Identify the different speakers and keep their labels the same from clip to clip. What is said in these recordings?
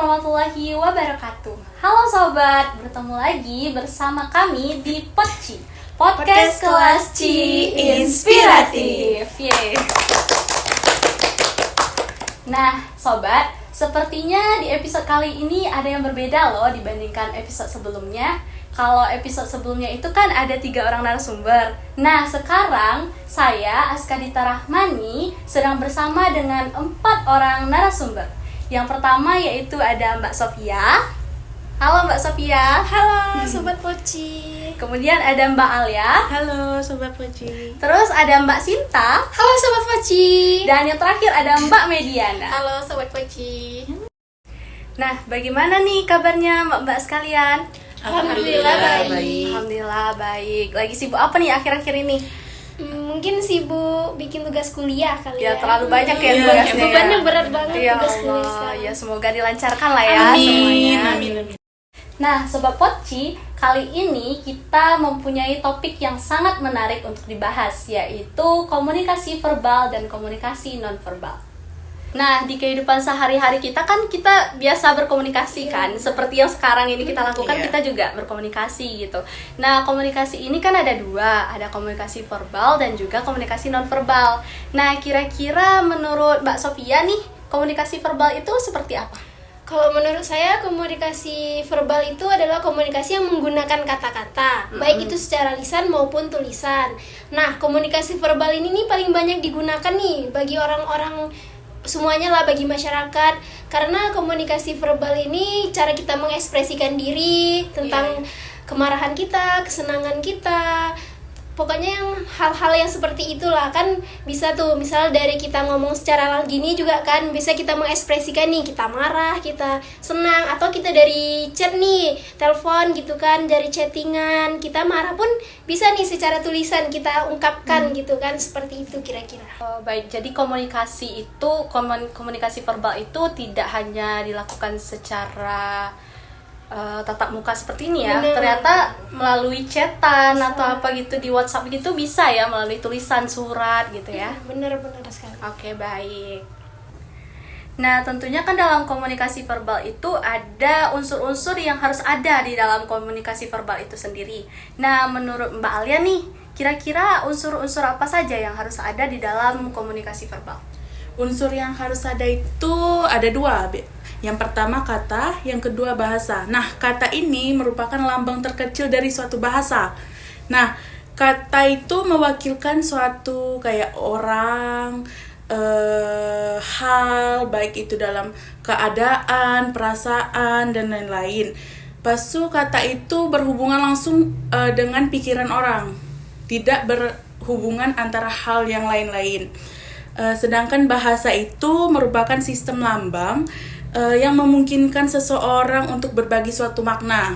Speaker 1: warahmatullahi wabarakatuh. Halo sobat, bertemu lagi bersama kami di Poci Podcast Kelas C Inspiratif. Yeay. Nah, sobat, sepertinya di episode kali ini ada yang berbeda loh dibandingkan episode sebelumnya. Kalau episode sebelumnya itu kan ada 3 orang narasumber. Nah, sekarang saya, Askadita Rahmani, sedang bersama dengan 4 orang narasumber. Yang pertama yaitu ada Mbak Sofia. Halo Mbak Sofia.
Speaker 2: Halo Sobat Poci.
Speaker 1: Kemudian ada Mbak Alia.
Speaker 2: Halo Sobat Poci.
Speaker 1: Terus ada Mbak Sinta.
Speaker 3: Halo Sobat Poci.
Speaker 1: Dan yang terakhir ada Mbak Mediana.
Speaker 3: Halo Sobat Poci.
Speaker 1: Nah, bagaimana nih kabarnya Mbak-mbak sekalian?
Speaker 3: Alhamdulillah baik.
Speaker 1: Alhamdulillah baik. Lagi sibuk apa nih akhir-akhir ini?
Speaker 3: Mungkin sibuk bikin tugas kuliah kali ya.
Speaker 1: Ya terlalu banyak ya
Speaker 2: Iya,
Speaker 1: tugasnya.
Speaker 3: bebannya berat banget
Speaker 1: Ya
Speaker 3: tugas kuliah
Speaker 1: Allah,
Speaker 3: sekarang.
Speaker 1: ya semoga dilancarkan lah ya
Speaker 2: Amin,
Speaker 1: semuanya.
Speaker 2: amin.
Speaker 1: Nah, Sobat Poci, kali ini kita mempunyai topik yang sangat menarik untuk dibahas, yaitu komunikasi verbal dan komunikasi non-verbal. Nah, di kehidupan sehari-hari kita kan kita biasa berkomunikasi kan, seperti yang sekarang ini kita lakukan, kita juga berkomunikasi gitu. Nah, komunikasi ini kan ada 2, ada komunikasi verbal dan juga komunikasi non-verbal. Nah, kira-kira menurut Mbak Sofia nih, komunikasi verbal itu seperti apa?
Speaker 3: Kalau menurut saya komunikasi verbal itu adalah komunikasi yang menggunakan kata-kata, baik itu secara lisan maupun tulisan. Nah, komunikasi verbal ini nih paling banyak digunakan nih bagi orang-orang semuanya lah, bagi masyarakat, karena komunikasi verbal ini cara kita mengekspresikan diri tentang kemarahan kita, kesenangan kita. Pokoknya yang hal-hal yang seperti itulah kan bisa tuh, misal dari kita ngomong secara gini juga kan bisa kita mengekspresikan nih, kita marah, kita senang, atau kita dari chat nih, telepon gitu kan, dari chattingan, kita marah pun bisa nih secara tulisan kita ungkapkan gitu kan, seperti itu kira-kira.
Speaker 1: Baik, jadi komunikasi itu, komunikasi verbal itu tidak hanya dilakukan secara tatap muka seperti ini ya.
Speaker 3: Bener.
Speaker 1: Ternyata melalui chatan atau apa gitu di WhatsApp gitu bisa ya, melalui tulisan, surat gitu ya.
Speaker 3: Bener-bener sekali.
Speaker 1: Oke, baik. Nah, tentunya kan dalam komunikasi verbal itu ada unsur-unsur yang harus ada di dalam komunikasi verbal itu sendiri. Nah, menurut Mbak Alia nih, kira-kira unsur-unsur apa saja yang harus ada di dalam komunikasi verbal?
Speaker 2: Unsur yang harus ada itu ada 2, Be. Yang pertama kata, yang kedua bahasa. Nah, kata ini merupakan lambang terkecil dari suatu bahasa. Nah, kata itu mewakilkan suatu kayak orang, hal, baik itu dalam keadaan, perasaan, dan lain-lain. Pasu kata itu berhubungan langsung dengan pikiran orang, tidak berhubungan antara hal yang lain-lain. Sedangkan bahasa itu merupakan sistem lambang yang memungkinkan seseorang untuk berbagi suatu makna,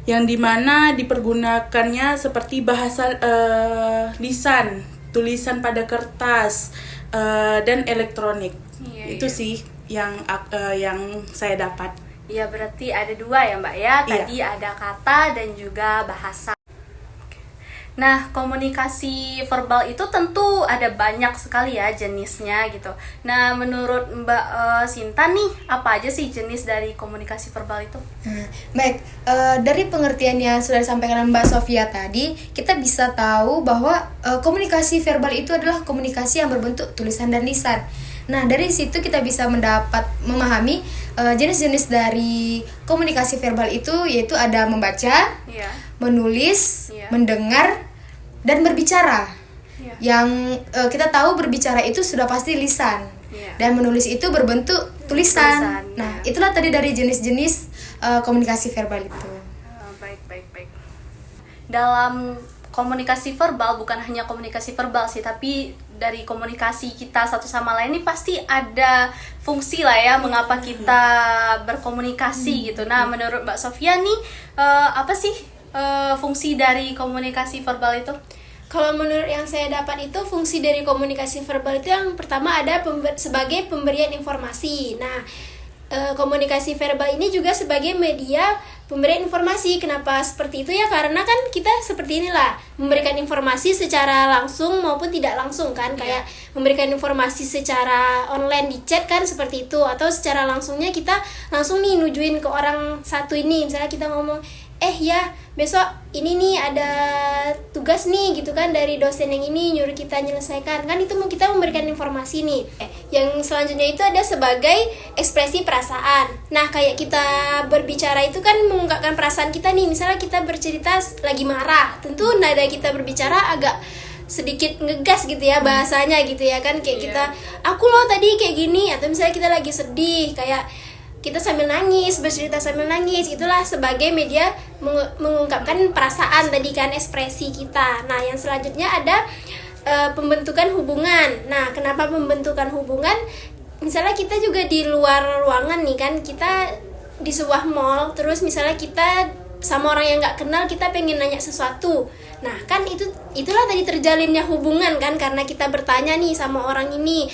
Speaker 2: yang dimana dipergunakannya seperti bahasa lisan, tulisan pada kertas, dan elektronik. Itu sih yang saya dapat.
Speaker 1: Ya, berarti ada 2 ya Mbak ya. Tadi ada kata dan juga bahasa. Nah, komunikasi verbal itu tentu ada banyak sekali ya jenisnya gitu. Nah, menurut Mbak Sinta nih, apa aja sih jenis dari komunikasi verbal itu?
Speaker 4: Baik, dari pengertian yang sudah disampaikan Mbak Sofia tadi, kita bisa tahu bahwa komunikasi verbal itu adalah komunikasi yang berbentuk tulisan dan lisan. Nah, dari situ kita bisa memahami jenis-jenis dari komunikasi verbal itu, yaitu ada membaca, menulis, mendengar, dan berbicara. Yang kita tahu berbicara itu sudah pasti lisan, dan menulis itu berbentuk tulisan. Nah, itulah tadi dari jenis-jenis komunikasi verbal itu.
Speaker 1: Baik. Dalam komunikasi verbal bukan hanya komunikasi verbal sih, tapi dari komunikasi kita satu sama lain ini pasti ada fungsi lah ya, mengapa kita berkomunikasi gitu. Nah, menurut Mbak Sofia nih, apa sih fungsi dari komunikasi verbal itu?
Speaker 3: Kalau menurut yang saya dapat itu, fungsi dari komunikasi verbal itu yang pertama ada sebagai pemberian informasi. Nah, komunikasi verbal ini juga sebagai media pemberian informasi. Kenapa seperti itu ya? Karena kan kita seperti inilah, memberikan informasi secara langsung maupun tidak langsung kan. Kayak memberikan informasi secara online di chat kan seperti itu, atau secara langsungnya kita langsung nih nujuin ke orang satu ini. Misalnya kita ngomong, ya besok ini nih ada tugas nih gitu kan dari dosen yang ini nyuruh kita nyelesaikan kan, itu kita memberikan informasi nih. Yang selanjutnya itu ada sebagai ekspresi perasaan. Nah kayak kita berbicara itu kan mengungkapkan perasaan kita nih. Misalnya kita bercerita lagi marah, tentu nada kita berbicara agak sedikit ngegas gitu ya bahasanya gitu ya kan, kayak kita aku loh tadi kayak gini, atau misalnya kita lagi sedih kayak kita sambil nangis, bercerita sambil nangis. Itulah sebagai media mengungkapkan perasaan tadi kan, ekspresi kita. Nah yang selanjutnya ada pembentukan hubungan. Nah kenapa pembentukan hubungan? Misalnya kita juga di luar ruangan nih kan, kita di sebuah mall, terus misalnya kita sama orang yang nggak kenal, kita pengen nanya sesuatu. Nah kan itulah tadi terjalinnya hubungan kan, karena kita bertanya nih sama orang ini,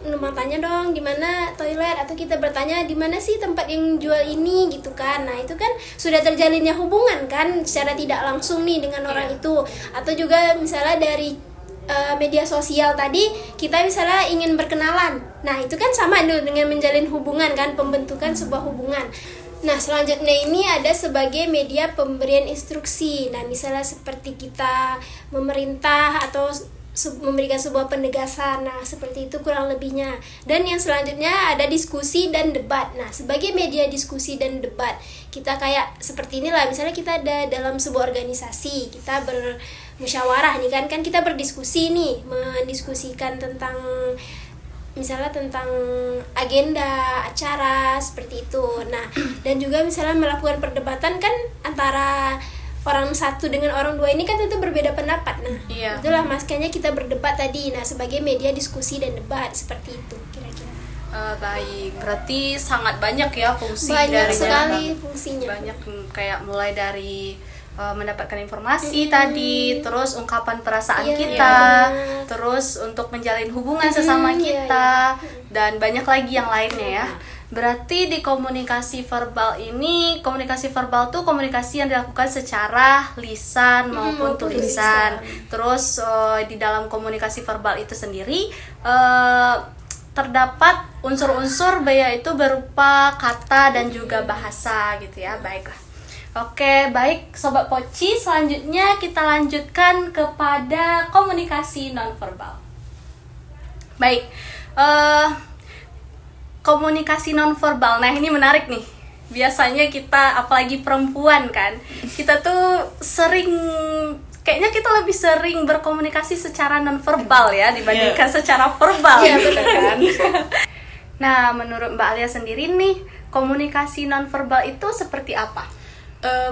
Speaker 3: numpang tanya dong di mana toilet, atau kita bertanya di mana sih tempat yang jual ini gitu kan. Nah itu kan sudah terjalinnya hubungan kan secara tidak langsung nih dengan orang itu. Atau juga misalnya dari media sosial tadi, kita misalnya ingin berkenalan. Nah itu kan sama dengan menjalin hubungan kan, pembentukan sebuah hubungan. Nah selanjutnya ini ada sebagai media pemberian instruksi. Nah misalnya seperti kita memerintah atau memberikan sebuah penegasan. Nah seperti itu kurang lebihnya. Dan yang selanjutnya ada diskusi dan debat. Nah sebagai media diskusi dan debat, kita kayak seperti inilah, misalnya kita ada dalam sebuah organisasi, kita bermusyawarah nih kan kita berdiskusi nih, mendiskusikan tentang misalnya tentang agenda acara seperti itu. Nah dan juga misalnya melakukan perdebatan kan antara orang satu dengan orang dua ini kan tentu berbeda pendapat. Nah itulah makanya kita berdebat tadi. Nah sebagai media diskusi dan debat seperti itu kira-kira.
Speaker 1: Baik, berarti sangat banyak ya fungsi
Speaker 3: Banyak
Speaker 1: dari
Speaker 3: sekali fungsinya.
Speaker 1: Banyak, kayak mulai dari mendapatkan informasi tadi, terus ungkapan perasaan kita, terus untuk menjalin hubungan sesama kita, dan banyak lagi yang lainnya ya. Berarti di komunikasi verbal ini, komunikasi verbal tuh komunikasi yang dilakukan secara lisan maupun tulisan. Terus di dalam komunikasi verbal itu sendiri terdapat unsur-unsur yaitu berupa kata dan juga bahasa gitu ya. Baiklah. Oke, baik Sobat Poci, selanjutnya kita lanjutkan kepada komunikasi nonverbal. Baik, komunikasi nonverbal. Nah, ini menarik nih. Biasanya kita, apalagi perempuan kan, kita tuh kayaknya kita lebih sering berkomunikasi secara nonverbal ya dibandingkan secara verbal gitu kan. Nah, menurut Mbak Alia sendiri nih, komunikasi nonverbal itu seperti apa?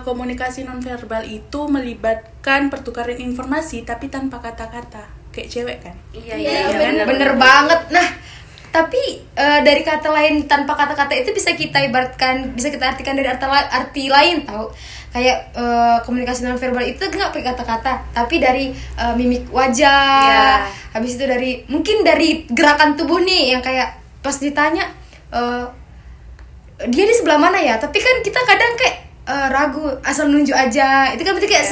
Speaker 2: Komunikasi nonverbal itu melibatkan pertukaran informasi tapi tanpa kata-kata, kayak cewek kan?
Speaker 1: Iya,
Speaker 4: bener banget. Nah tapi dari kata lain tanpa kata-kata itu bisa kita ibaratkan, bisa kita artikan dari arti lain tau. Kayak komunikasi nonverbal itu nggak pakai kata-kata, tapi dari mimik wajah. Habis itu mungkin dari gerakan tubuh nih, yang kayak pas ditanya dia di sebelah mana ya, tapi kan kita kadang kayak ragu, asal nunjuk aja. Itu kan berarti kayak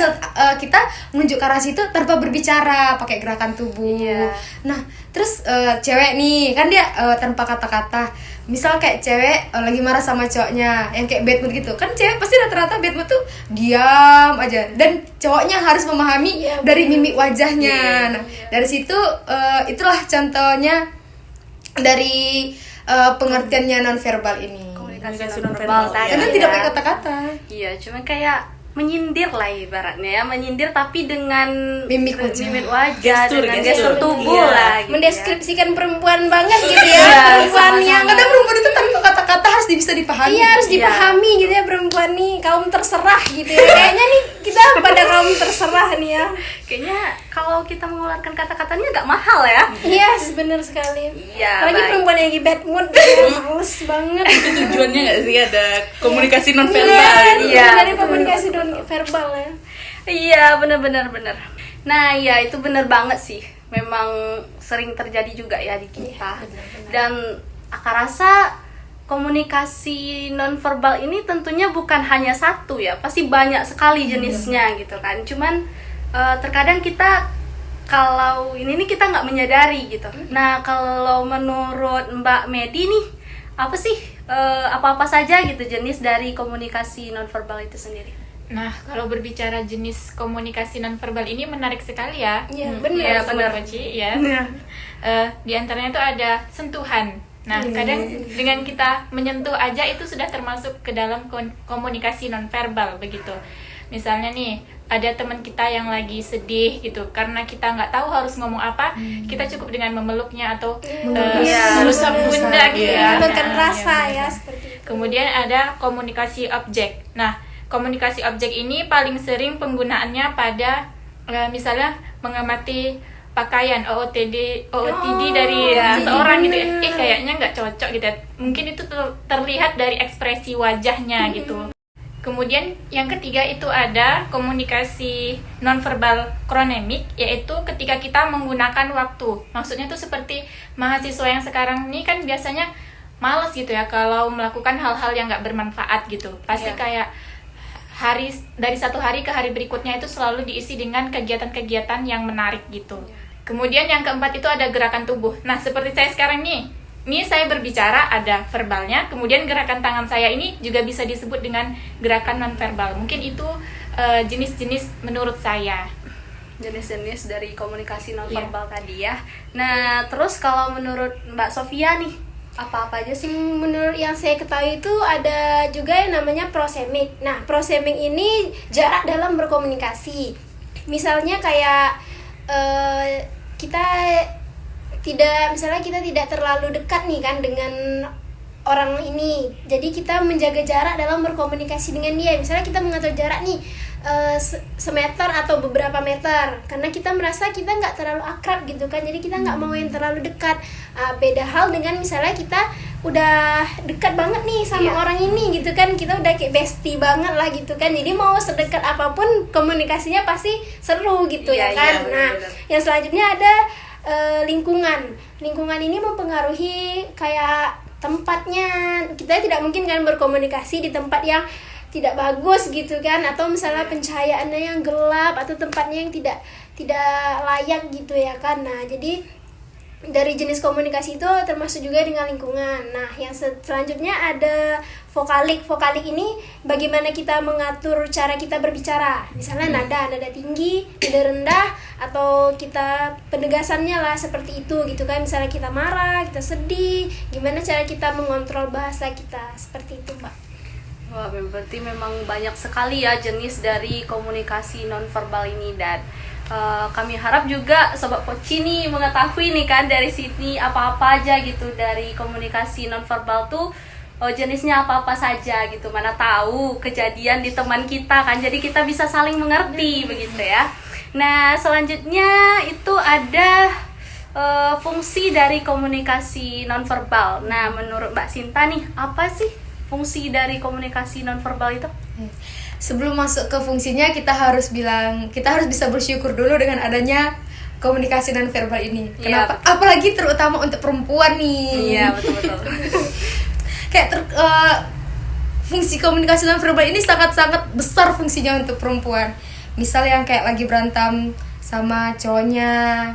Speaker 4: kita menunjuk ke arah situ tanpa berbicara, pakai gerakan tubuh. Nah terus cewek nih kan dia tanpa kata-kata. Misal kayak cewek lagi marah sama cowoknya yang kayak bad mood gitu, kan cewek pasti rata-rata bad mood tuh diam aja, dan cowoknya harus memahami dari mimik wajahnya. Nah dari situ itulah contohnya dari pengertiannya nonverbal ini.
Speaker 1: Komunikasi nonverbal tadi
Speaker 4: Karena tidak pakai kata-kata.
Speaker 1: Iya, cuma kayak menyindir lah ibaratnya ya, menyindir tapi dengan
Speaker 4: Mimik wajah.
Speaker 1: dengan gestur tubuh lah gitu.
Speaker 3: Mendeskripsikan perempuan banget gitu ya. Perempuan
Speaker 1: sama-sama.
Speaker 3: yang
Speaker 4: Kadang perempuan itu tanpa kata-kata harus bisa dipahami.
Speaker 3: iya harus dipahami gitu ya, perempuan nih kaum terserah gitu ya. Kayaknya nih kita pada kaum terserah nih ya.
Speaker 1: Kayaknya kalau kita mengeluarkan kata-katanya agak mahal ya.
Speaker 3: Iya, benar sekali.
Speaker 1: Iya,
Speaker 3: Apalagi
Speaker 1: baik.
Speaker 3: perempuan yang lagi bad mood ya, males banget.
Speaker 2: Itu tujuannya nggak sih ada komunikasi
Speaker 3: Iya,
Speaker 2: nonverbal?
Speaker 1: Iya,
Speaker 3: dari
Speaker 1: betul.
Speaker 3: komunikasi verbal ya.
Speaker 1: Iya, benar. Nah, ya itu benar banget sih. Memang sering terjadi juga ya di kita. Dan Akak rasa komunikasi nonverbal ini tentunya bukan hanya satu ya, pasti banyak sekali jenisnya gitu kan. Cuman terkadang kita kalau ini nih kita nggak menyadari gitu. Nah kalau menurut Mbak Medi nih, apa sih apa-apa saja gitu jenis dari komunikasi nonverbal itu sendiri?
Speaker 5: Nah, kalau berbicara jenis komunikasi nonverbal ini menarik sekali ya.
Speaker 3: Iya,
Speaker 5: Ya,
Speaker 1: benar.
Speaker 5: Sobat Poci, ya. Di antaranya itu ada sentuhan. Nah, kadang dengan kita menyentuh aja itu sudah termasuk ke dalam komunikasi nonverbal begitu. Misalnya nih, ada teman kita yang lagi sedih gitu, karena kita nggak tahu harus ngomong apa, kita cukup dengan memeluknya atau berusaha bunda gitu ya.
Speaker 3: Menurunkan
Speaker 5: Nah,
Speaker 3: rasa
Speaker 5: ya,
Speaker 3: ya seperti itu.
Speaker 5: Kemudian ada komunikasi objek. Nah, komunikasi objek ini paling sering penggunaannya pada misalnya mengamati pakaian OOTD dari seorang gitu ya. Kayaknya nggak cocok gitu ya. Mungkin itu terlihat dari ekspresi wajahnya gitu. Kemudian yang ketiga itu ada komunikasi nonverbal kronemik, yaitu ketika kita menggunakan waktu. Maksudnya tuh seperti mahasiswa yang sekarang ini kan biasanya malas gitu ya kalau melakukan hal-hal yang nggak bermanfaat gitu. Pasti kayak dari satu hari ke hari berikutnya itu selalu diisi dengan kegiatan-kegiatan yang menarik gitu. Kemudian yang keempat itu ada gerakan tubuh. Nah, seperti saya sekarang nih, ini saya berbicara ada verbalnya, kemudian gerakan tangan saya ini juga bisa disebut dengan gerakan nonverbal. Mungkin itu jenis-jenis menurut saya.
Speaker 1: Jenis-jenis dari komunikasi nonverbal tadi ya. Nah, terus kalau menurut Mbak Sofia nih, apa-apa aja sih?
Speaker 3: Menurut yang saya ketahui itu ada juga yang namanya prosemik. Nah, prosemik ini jarak dalam berkomunikasi. Misalnya kayak kita tidak terlalu dekat nih kan dengan orang ini. Jadi kita menjaga jarak dalam berkomunikasi dengan dia. Misalnya kita mengatur jarak nih semeter atau beberapa meter, karena kita merasa kita nggak terlalu akrab gitu kan, jadi kita nggak mau yang terlalu dekat. Beda hal dengan misalnya kita udah dekat banget nih sama orang ini gitu kan, kita udah kayak bestie banget lah gitu kan, jadi mau sedekat apapun komunikasinya pasti seru gitu ya kan. Nah, yang selanjutnya ada lingkungan ini mempengaruhi kayak tempatnya. Kita tidak mungkin kan berkomunikasi di tempat yang tidak bagus gitu kan, atau misalnya pencahayaannya yang gelap atau tempatnya yang tidak layak gitu ya kan. Nah, jadi dari jenis komunikasi itu termasuk juga dengan lingkungan. Nah, yang selanjutnya ada vokalik. Vokalik ini bagaimana kita mengatur cara kita berbicara. Misalnya nada tinggi, nada rendah, atau kita penegasannya lah seperti itu gitu kan. Misalnya kita marah, kita sedih, gimana cara kita mengontrol bahasa kita, seperti itu, Mbak.
Speaker 1: Wah, berarti memang banyak sekali ya jenis dari komunikasi nonverbal ini, dan kami harap juga Sobat Poci nih mengetahui nih kan dari sini apa-apa aja gitu dari komunikasi nonverbal tuh jenisnya apa-apa saja gitu. Mana tahu kejadian di teman kita kan, jadi kita bisa saling mengerti begitu ya. Nah, selanjutnya itu ada fungsi dari komunikasi nonverbal. Nah, menurut Mbak Sinta nih, apa sih fungsi dari komunikasi nonverbal itu?
Speaker 4: Sebelum masuk ke fungsinya, kita harus bisa bersyukur dulu dengan adanya komunikasi nonverbal ini.
Speaker 1: Iya,
Speaker 4: Kenapa? Apalagi terutama untuk perempuan nih.
Speaker 1: Iya, betul-betul.
Speaker 4: Kayak fungsi komunikasi nonverbal ini sangat-sangat besar fungsinya untuk perempuan. Misal yang kayak lagi berantem sama cowoknya,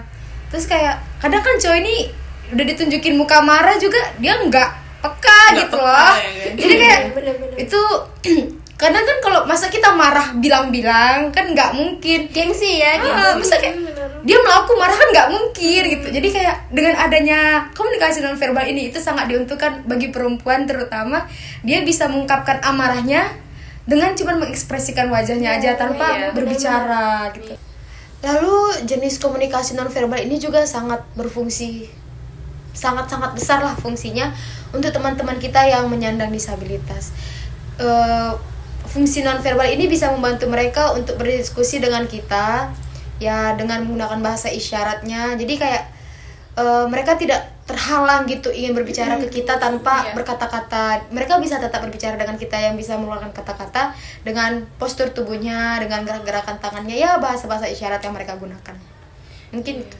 Speaker 4: terus kayak kadang kan cowok ini udah ditunjukin muka marah juga dia nggak peka gitu loh. Jadi kayak itu kadang kan kalau masa kita marah bilang-bilang kan nggak mungkin,
Speaker 3: Gengsi ya gitu.
Speaker 4: masa kayak dia melakukan marah kan nggak mungkin gitu. Jadi kayak dengan adanya komunikasi nonverbal ini itu sangat diuntungkan bagi perempuan, terutama dia bisa mengungkapkan amarahnya dengan cuma mengekspresikan wajahnya aja tanpa berbicara gitu. Lalu jenis komunikasi nonverbal ini juga sangat berfungsi, sangat-sangat besar lah fungsinya untuk teman-teman kita yang menyandang disabilitas. Fungsi nonverbal ini bisa membantu mereka untuk berdiskusi dengan kita ya dengan menggunakan bahasa isyaratnya. Jadi kayak mereka tidak terhalang gitu ingin berbicara ke kita tanpa berkata-kata. Mereka bisa tetap berbicara dengan kita yang bisa mengeluarkan kata-kata dengan postur tubuhnya, dengan gerak-gerakan tangannya, ya bahasa-bahasa isyarat yang mereka gunakan. Mungkin itu.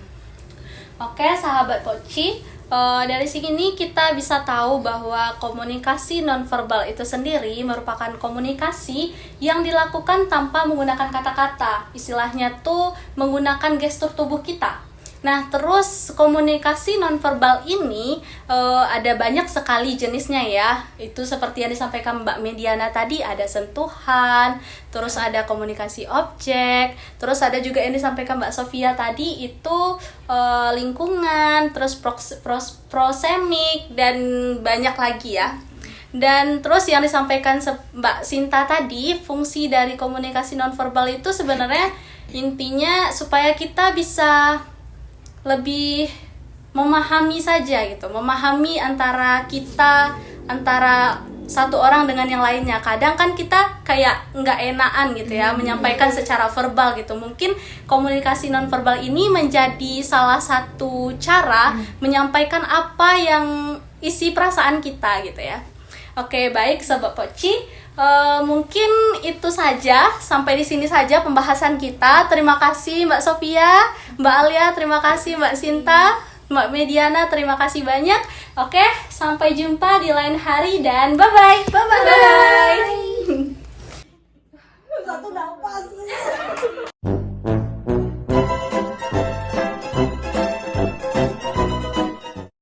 Speaker 1: Oke, sahabat Poci, Dari sini kita bisa tahu bahwa komunikasi nonverbal itu sendiri merupakan komunikasi yang dilakukan tanpa menggunakan kata-kata. Istilahnya tuh menggunakan gestur tubuh kita. Nah, terus komunikasi nonverbal ini ada banyak sekali jenisnya ya. Itu seperti yang disampaikan Mbak Mediana tadi, ada sentuhan, terus ada komunikasi objek, terus ada juga yang disampaikan Mbak Sofia tadi itu lingkungan, terus prosemik dan banyak lagi ya. Dan terus yang disampaikan Mbak Sinta tadi, fungsi dari komunikasi nonverbal itu sebenarnya intinya supaya kita bisa lebih memahami saja gitu, memahami antara satu orang dengan yang lainnya. Kadang kan kita kayak nggak enakan gitu ya menyampaikan secara verbal gitu. Mungkin komunikasi nonverbal ini menjadi salah satu cara menyampaikan apa yang isi perasaan kita gitu ya. Oke, baik Sobat Poci. Mungkin itu saja, sampai di sini saja pembahasan kita. Terima kasih Mbak Sofia, Mbak Alia, terima kasih Mbak Sinta, Mbak Mediana, terima kasih banyak. Oke, sampai jumpa di lain hari dan bye-bye. Bye-bye.